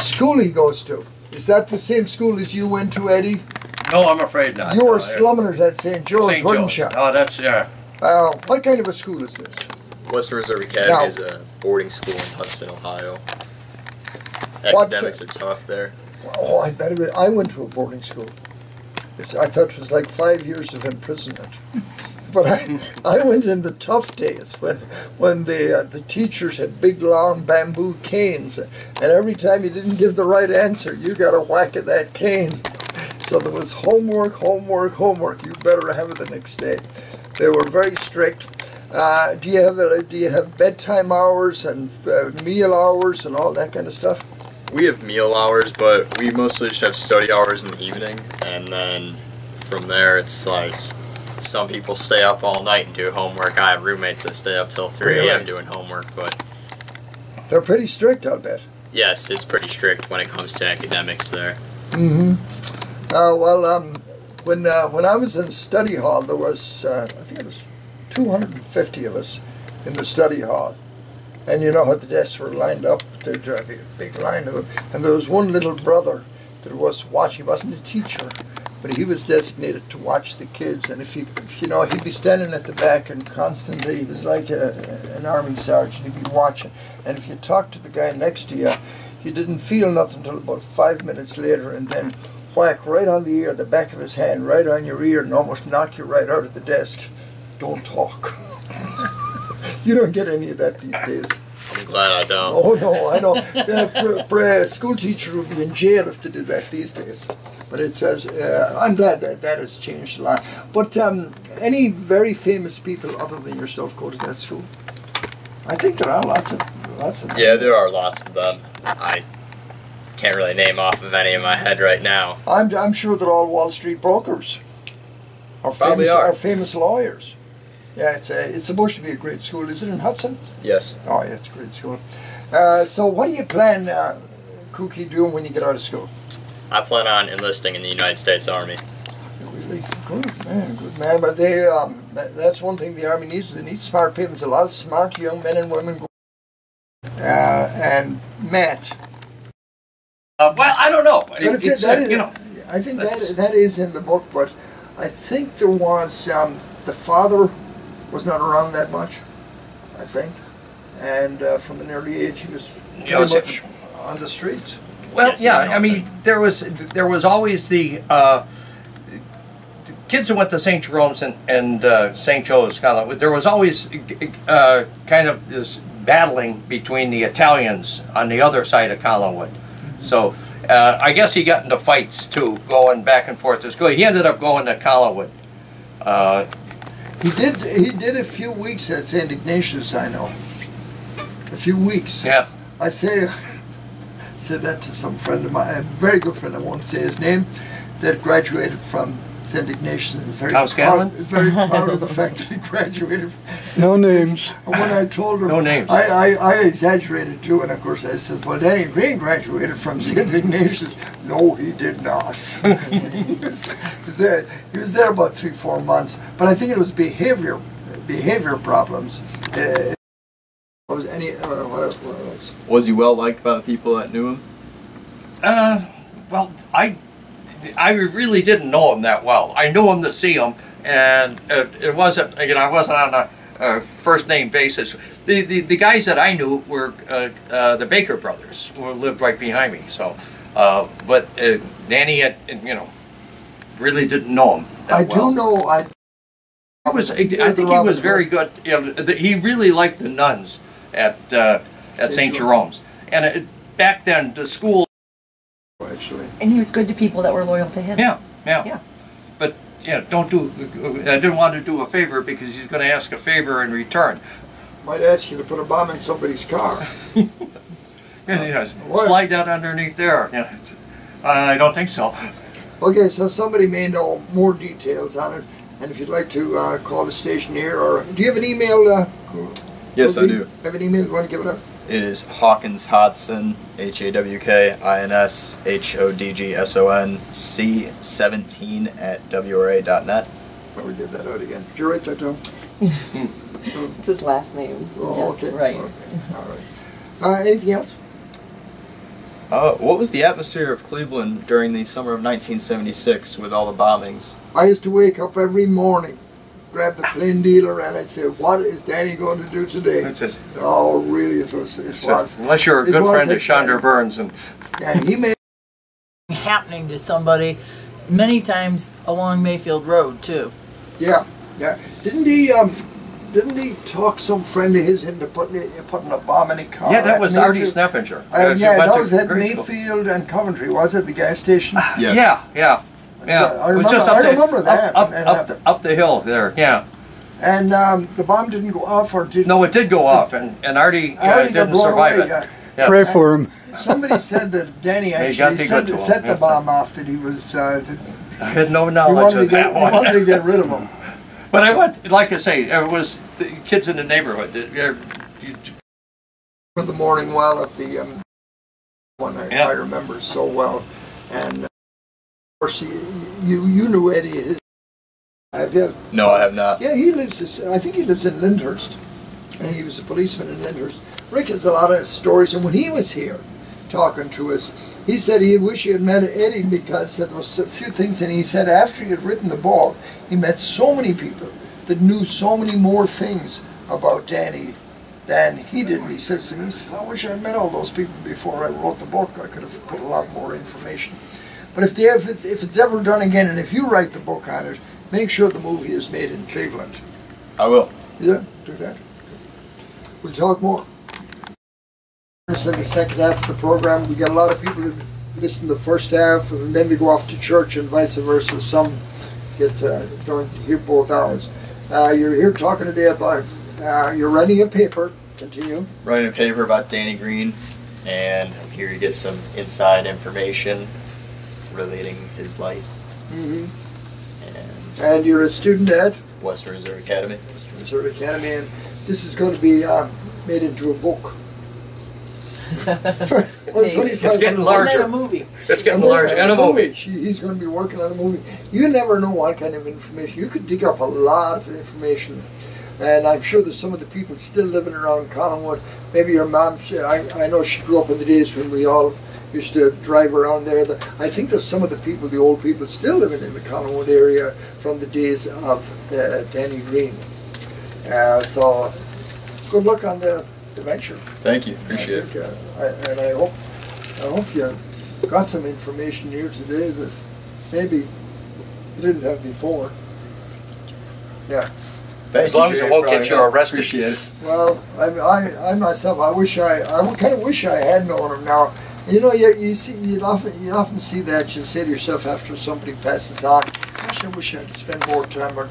school he goes to. Is that the same school as you went to, Eddie? No, I'm afraid not. You were slumming at St. Joe's, St. weren't Joe's. you? Oh, that's, yeah. What kind of a school is this? Western Reserve Academy is a boarding school in Hudson, Ohio. Academics are tough there. Oh, I bet it is. I went to a boarding school. I thought it was like 5 years of imprisonment. But I went in the tough days when the teachers had big long bamboo canes, and every time you didn't give the right answer, you got a whack of that cane. So there was homework, homework, homework. You better have it the next day. They were very strict. Do you have bedtime hours and meal hours and all that kind of stuff? We have meal hours, but we mostly just have study hours in the evening, and then from there it's like some people stay up all night and do homework. I have roommates that stay up till 3 a.m. doing homework, but they're pretty strict, I'll bet. Yes, it's pretty strict when it comes to academics there. When I was in study hall, there was I think it was 250 of us in the study hall. And you know how the desks were lined up? There'd be a big line of them. And there was one little brother that was watching. He wasn't a teacher, but he was designated to watch the kids. And if you know, he'd be standing at the back and constantly, he was like an army sergeant, he'd be watching. And if you talked to the guy next to you, you didn't feel nothing until about 5 minutes later, and then whack right on the ear, the back of his hand, right on your ear, and almost knock you right out of the desk. Don't talk. You don't get any of that these days. I'm glad I don't. Oh no, I know. A school teacher would be in jail if they did that these days. But it says, I'm glad that has changed a lot. But any very famous people other than yourself go to that school? I think there are lots of them. Yeah, there are lots of them. I can't really name off of any in my head right now. I'm sure they're all Wall Street brokers. Probably are. Famous lawyers. Yeah, it's supposed to be a great school. Is it in Hudson? Yes. Oh, yeah, it's a great school. So what do you plan, Cookie, doing when you get out of school? I plan on enlisting in the United States Army. Really good man. But that's one thing the Army needs. They need smart people. There's a lot of smart young men and women. And Matt. Well, I don't know. I think that is in the book, but I think there was the father was not around that much, I think, and from an early age he was pretty much on the streets. Well, yes, yeah, I mean, there was always the kids who went to St. Jerome's and St. Joe's. There was always kind of this battling between the Italians on the other side of Collinwood. So I guess he got into fights too, going back and forth to school. He ended up going to Collinwood. He did a few weeks at St. Ignatius, I know. A few weeks. Yeah. I said that to some friend of mine, a very good friend, I won't say his name, that graduated from St. Ignatius. Very proud of the fact that he graduated. No names. And when I told him, no names. I exaggerated too, and of course I said, well, Danny Green graduated from St. Ignatius. No, he did not. he was there about 3-4 months, but I think it was behavior problems. What else? Was he well liked by the people that knew him? Well, I really didn't know him that well. I knew him to see him, and it wasn't, I wasn't on a first name basis. The guys that I knew were the Baker brothers, who lived right behind me. So, but Danny had, really didn't know him that well. I do know. I think he was very good. He really liked the nuns at St. Jerome's, and back then the school. Actually. And he was good to people that were loyal to him. Yeah. But I didn't want to do a favor because he's going to ask a favor in return. Might ask you to put a bomb in somebody's car. Slide that underneath there. Yeah. I don't think so. Okay, so somebody may know more details on it, and if you'd like to call the station here, or do you have an email? Yes, I do. Have an email? You want to give it up? It is Hawkins Hodgson, HAWKINS HODGSON17@WRA.net. Let me give that out again. Did you write that down? It's his last name. So oh, yes, okay. Right. Okay. All right. Anything else? What was the atmosphere of Cleveland during the summer of 1976 with all the bombings? I used to wake up every morning, grab the plain dealer, and I'd say, "What is Danny going to do today?" That's it. Oh, really? It was. Unless you're a good friend of Chandra Burns, and yeah, he made happening to somebody many times along Mayfield Road too. Yeah. Didn't he talk some friend of his into putting a bomb in a car? yeah, that at was Artie Mayfield? Sneppinger. Yeah, that was at grade school. Mayfield and Coventry, was it? The gas station? Yes. Yeah. I It was just remember that. up the hill there. Yeah. And the bomb didn't go off, or did? No, it did go off, and Artie Artie got didn't blown survive away, it. yeah. Yeah. Pray for him. Somebody said that Danny He got actually the good to him, set the yes. bomb off. That he was. I had no He knowledge of he that one. wanted to get rid of him. But I went, like I say, it was the kids in the neighborhood. For the morning well at the one Yeah. I remember so well, and of course you knew Eddie. No, I have not. Yeah, he lives. I think he lives in Lyndhurst, and he was a policeman in Lyndhurst. Rick has a lot of stories, and when he was here talking to us, he said he wished he had met Eddie because there was a few things, and he said after he had written the book, he met so many people that knew so many more things about Danny than he did. And he says to me, I wish I had met all those people before I wrote the book. I could have put a lot more information. But if it's ever done again, and if you write the book on it, make sure the movie is made in Cleveland. I will. Yeah, do that. We'll talk more. In the second half of the program, we got a lot of people that listen to the first half, and then they go off to church, and vice versa. Some don't hear both hours. You're here talking today about you're writing a paper. Continue. Writing a paper about Danny Green, and I'm here to get some inside information relating his life. Mm-hmm. And And you're a student at Western Reserve Academy. Reserve Academy, and this is going to be made into a book. It's getting A larger. movie. It's getting larger. And a movie. He's going to be working on a movie. You never know what kind of information. You could dig up a lot of information. And I'm sure there's some of the people still living around Collinwood. Maybe your mom, I know she grew up in the days when we all used to drive around there. I think there's some of the people, the old people, still living in the Collinwood area from the days of Danny Green. So good luck on the venture. Thank you. Appreciate it. And I hope you got some information here today that maybe you didn't have before. Yeah. Thank As long as Jay, it won't for get all you your help. arrested. Appreciate it. Well, I myself, I kind of wish I had known him now. You know, you'd often see that. You say to yourself after somebody passes on, gosh, I wish I'd spend more time or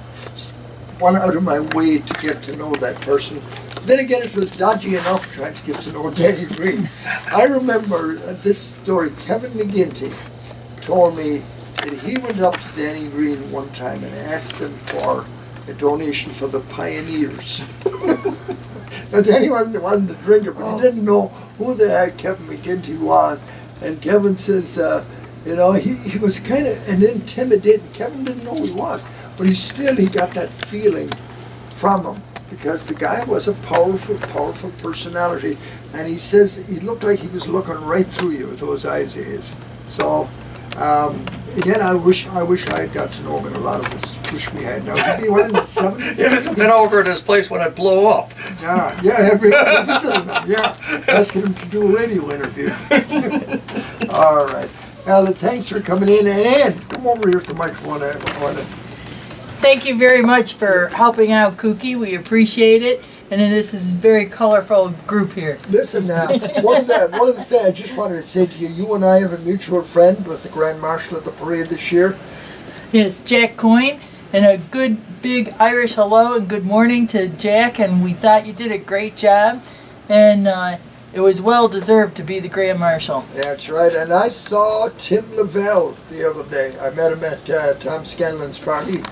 went out of my way to get to know that person. Then again, it was dodgy enough trying to get to know Danny Green. I remember this story. Kevin McGinty told me that he went up to Danny Green one time and asked him for a donation for the Pioneers. Now, Danny wasn't a drinker, but he didn't know who the heck Kevin McGinty was. And Kevin says, you know, he was kind of an intimidating. Kevin didn't know who he was, but he got that feeling from him, because the guy was a powerful personality, and he says he looked like he was looking right through you with those eyes of his. So again, I wish I had got to know him, and a lot of us wish we had. Now he'd be one in the 70s. You've been over at his place when it blew up. Yeah, we visited him. Yeah, asking him to do a radio interview. All right. Now, thanks for coming in, and Ann, come over here to the microphone. Thank you very much for helping out, Kookie. We appreciate it. And this is a very colorful group here. Listen now, one of the things I just wanted to say to you, you and I have a mutual friend, was the Grand Marshal of the parade this year. Yes, Jack Coyne, and a good big Irish hello and good morning to Jack, and we thought you did a great job, and it was well deserved to be the Grand Marshal. That's right, and I saw Tim Lavelle the other day. I met him at Tom Scanlon's party.